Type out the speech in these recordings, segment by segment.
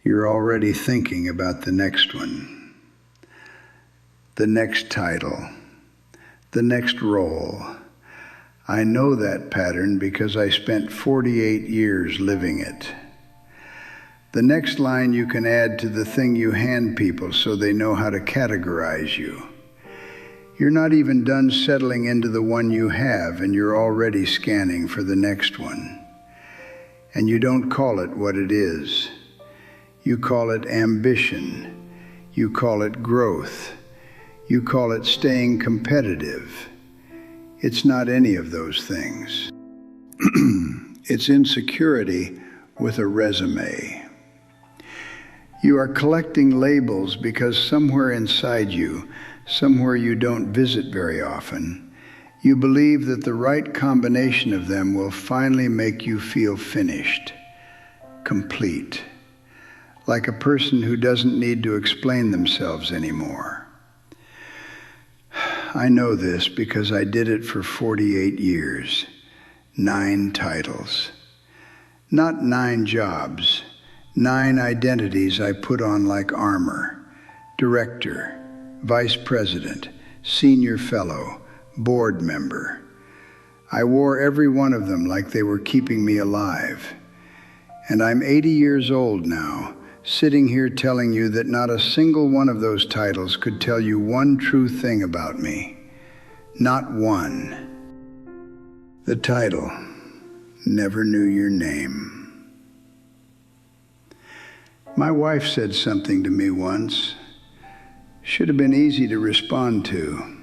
You're already thinking about the next one, the next title, the next role. I know that pattern because I spent 48 years living it. The next line you can add to the thing you hand people so they know how to categorize you. You're not even done settling into the one you have, and you're already scanning for the next one. And you don't call it what it is. You call it ambition. You call it growth. You call it staying competitive. It's not any of those things. It's insecurity with a résumé. You are collecting labels because somewhere inside you, somewhere you don't visit very often, you believe that the right combination of them will finally make you feel finished, complete, like a person who doesn't need to explain themselves anymore. I know this because I did it for 48 years, 9 titles, not 9 jobs, 9 identities I put on like armor: director, vice president, senior fellow, board member. I wore every one of them like they were keeping me alive. And I'm 80 years old now, sitting here telling you that not a single one of those titles could tell you one true thing about me. Not one. The title, Never Knew Your Name. My wife said something to me once. Should have been easy to respond to.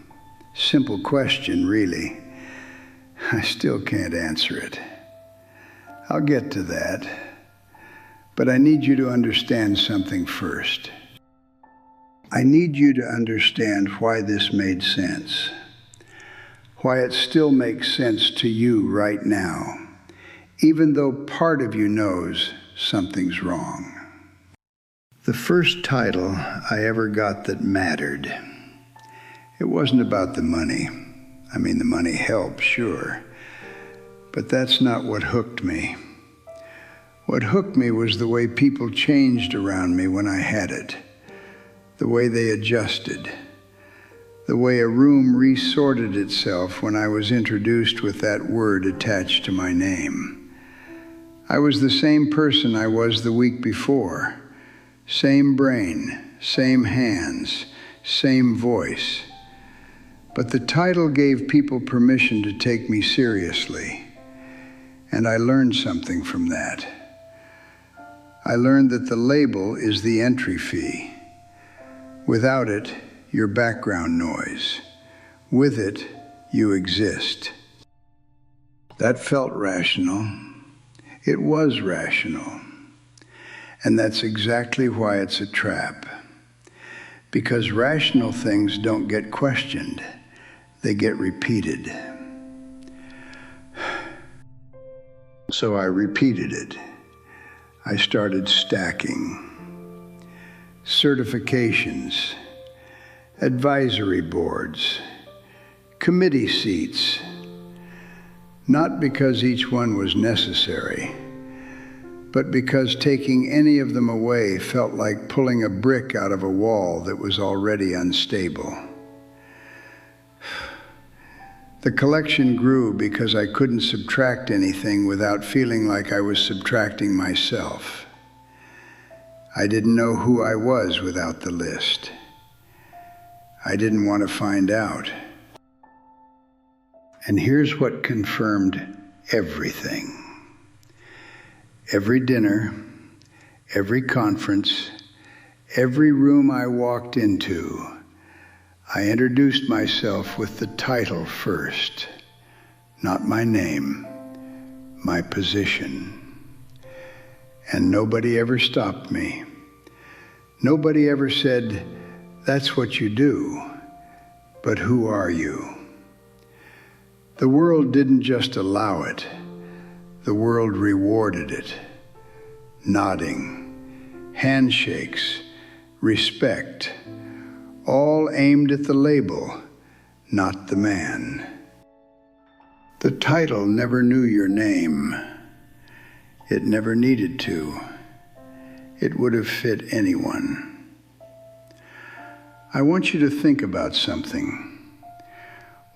Simple question, really. I still can't answer it. I'll get to that. But I need you to understand something first. I need you to understand why this made sense. Why it still makes sense to you right now, even though part of you knows something's wrong. The first title I ever got that mattered, it wasn't about the money. I mean, the money helped, sure, but that's not what hooked me. What hooked me was the way people changed around me when I had it, the way they adjusted, the way a room resorted itself when I was introduced with that word attached to my name. I was the same person I was the week before. Same brain, same hands, same voice. But the title gave people permission to take me seriously. And I learned something from that. I learned that the label is the entry fee. Without it, you're background noise. With it, you exist. That felt rational. It was rational. And that's exactly why it's a trap. Because rational things don't get questioned, they get repeated. So I repeated it. I started stacking. Certifications, advisory boards, committee seats. Not because each one was necessary, but because taking any of them away felt like pulling a brick out of a wall that was already unstable. The collection grew because I couldn't subtract anything without feeling like I was subtracting myself. I didn't know who I was without the list. I didn't want to find out. And here's what confirmed everything. Every dinner, every conference, every room I walked into, I introduced myself with the title first, not my name, my position. And nobody ever stopped me. Nobody ever said, "That's what you do," but "Who are you?" The world didn't just allow it. The world rewarded it. Nodding, handshakes, respect, all aimed at the label, not the man. The title never knew your name. It never needed to. it would have fit anyone. I want you to think about something.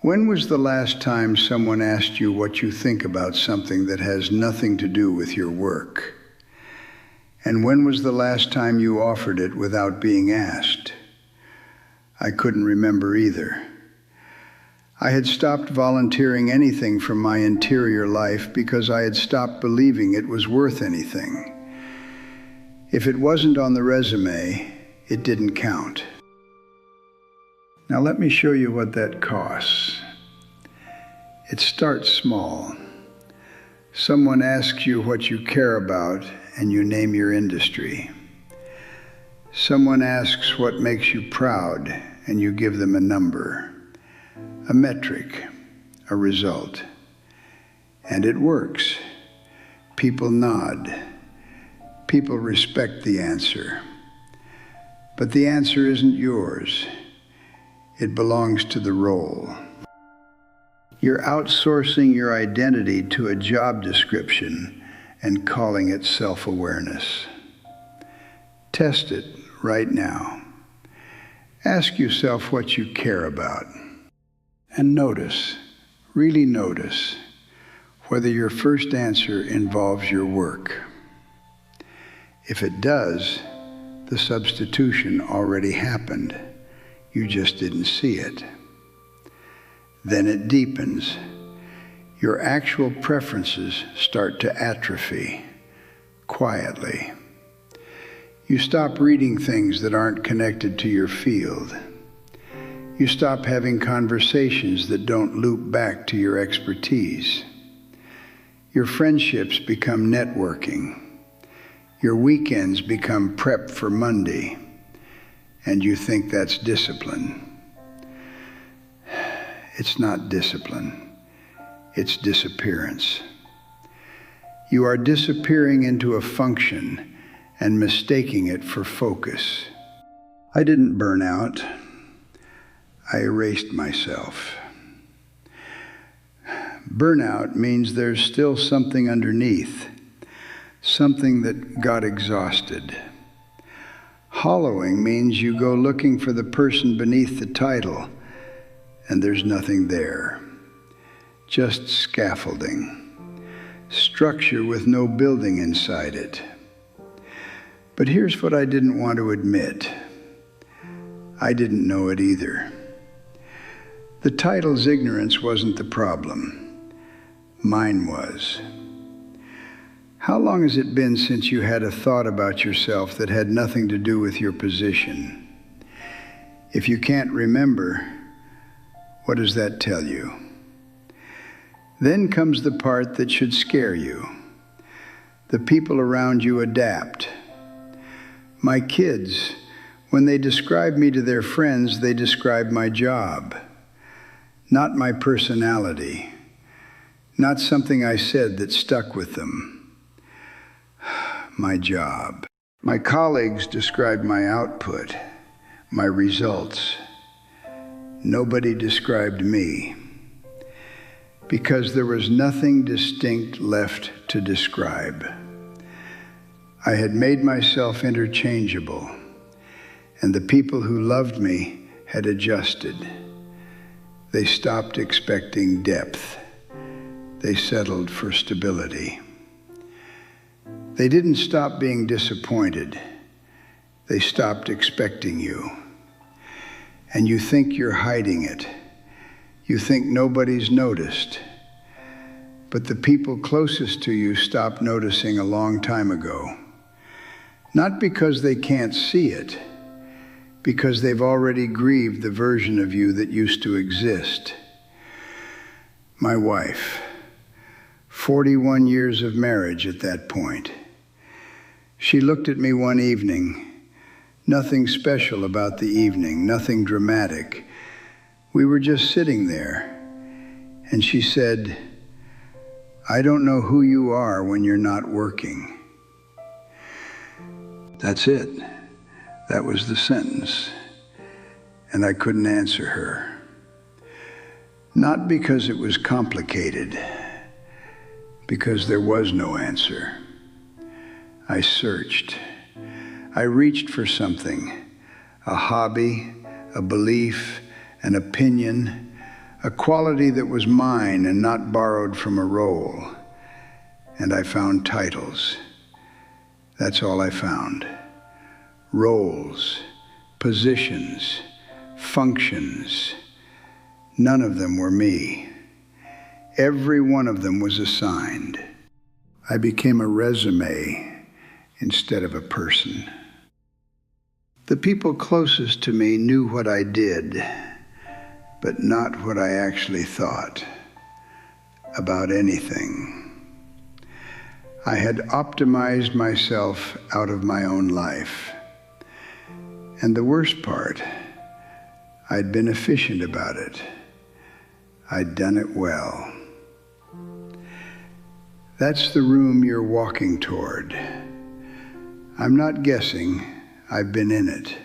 When was the last time someone asked you what you think about something that has nothing to do with your work? And when was the last time you offered it without being asked? I couldn't remember either. I had stopped volunteering anything from my interior life because I had stopped believing it was worth anything. If it wasn't on the resume, it didn't count. Now let me show you what that costs. It starts small. Someone asks you what you care about, and you name your industry. Someone asks what makes you proud, and you give them a number, a metric, a result. And it works. People nod. People respect the answer. But the answer isn't yours. It belongs to the role. You're outsourcing your identity to a job description and calling it self-awareness. Test it right now. Ask yourself what you care about. And notice, really notice, whether your first answer involves your work. If it does, the substitution already happened. You just didn't see it. Then it deepens. Your actual preferences start to atrophy, quietly. You stop reading things that aren't connected to your field. You stop having conversations that don't loop back to your expertise. Your friendships become networking. Your weekends become prep for Monday, and you think that's discipline. It's not discipline. It's disappearance. You are disappearing into a function and mistaking it for focus. I didn't burn out. I erased myself. Burnout means there's still something underneath, something that got exhausted. Hollowing means you go looking for the person beneath the title, and there's nothing there. Just scaffolding, structure with no building inside it. But here's what I didn't want to admit. I didn't know it either. The title's ignorance wasn't the problem. Mine was. How long has it been since you had a thought about yourself that had nothing to do with your position? If you can't remember, what does that tell you? Then comes the part that should scare you. The people around you adapt. My kids, when they describe me to their friends, they describe my job, not my personality, not something I said that stuck with them. My job. My colleagues described my output, my results. Nobody described me, because there was nothing distinct left to describe. I had made myself interchangeable, and the people who loved me had adjusted. They stopped expecting depth. They settled for stability. They didn't stop being disappointed. They stopped expecting you. And you think you're hiding it. You think nobody's noticed. But the people closest to you stopped noticing a long time ago. Not because they can't see it, because they've already grieved the version of you that used to exist. My wife, 41 years of marriage at that point. She looked at me one evening. Nothing special about the evening, nothing dramatic. We were just sitting there, and she said, "I don't know who you are when you're not working." That's it. That was the sentence. And I couldn't answer her. Not because it was complicated, because there was no answer. I searched. I reached for something, a hobby, a belief, an opinion, a quality that was mine and not borrowed from a role. And I found titles. That's all I found. Roles, positions, functions. None of them were me. Every one of them was assigned. I became a résumé instead of a person. The people closest to me knew what I did, but not what I actually thought about anything. I had optimized myself out of my own life. And the worst part, I'd been efficient about it. I'd done it well. That's the room you're walking toward. I'm not guessing, I've been in it.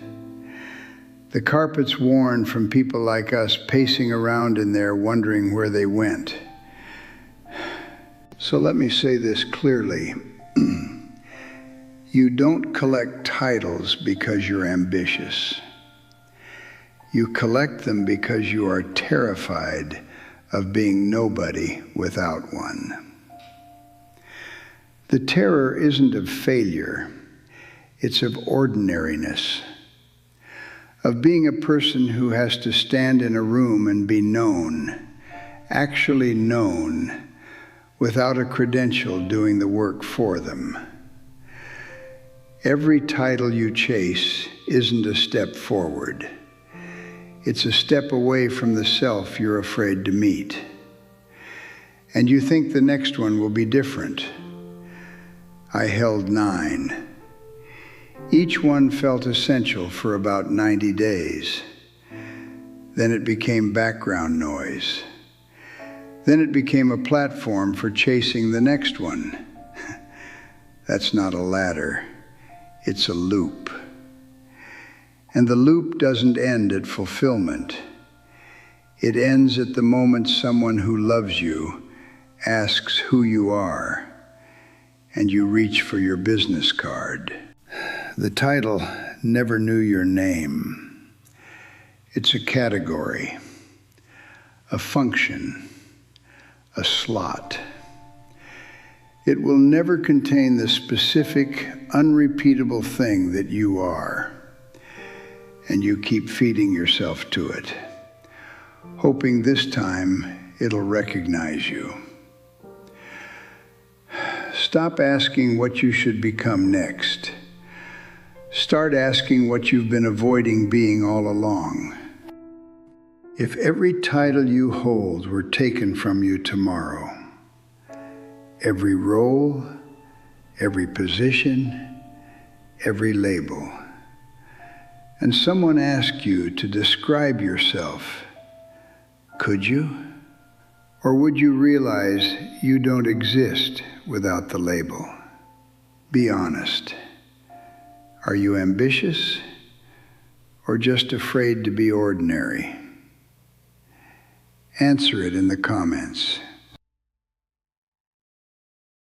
The carpet's worn from people like us pacing around in there wondering where they went. So let me say this clearly. You don't collect titles because you're ambitious. You collect them because you are terrified of being nobody without one. The terror isn't of failure, it's of ordinariness, of being a person who has to stand in a room and be known, actually known, without a credential doing the work for them. Every title you chase isn't a step forward. It's a step away from the self you're afraid to meet. And you think the next one will be different. I held 9. Each one felt essential for about 90 days. Then it became background noise. Then it became a platform for chasing the next one. That's not a ladder, it's a loop. And the loop doesn't end at fulfillment. It ends at the moment someone who loves you asks who you are, and you reach for your business card. The title never knew your name. It's a category, a function, a slot. It will never contain the specific, unrepeatable thing that you are. And you keep feeding yourself to it, hoping this time it'll recognize you. Stop asking what you should become next. Start asking what you've been avoiding being all along. If every title you hold were taken from you tomorrow, every role, every position, every label, and someone asked you to describe yourself, could you? Or would you realize you don't exist without the label? Be honest. Are you ambitious or just afraid to be ordinary? Answer it in the comments.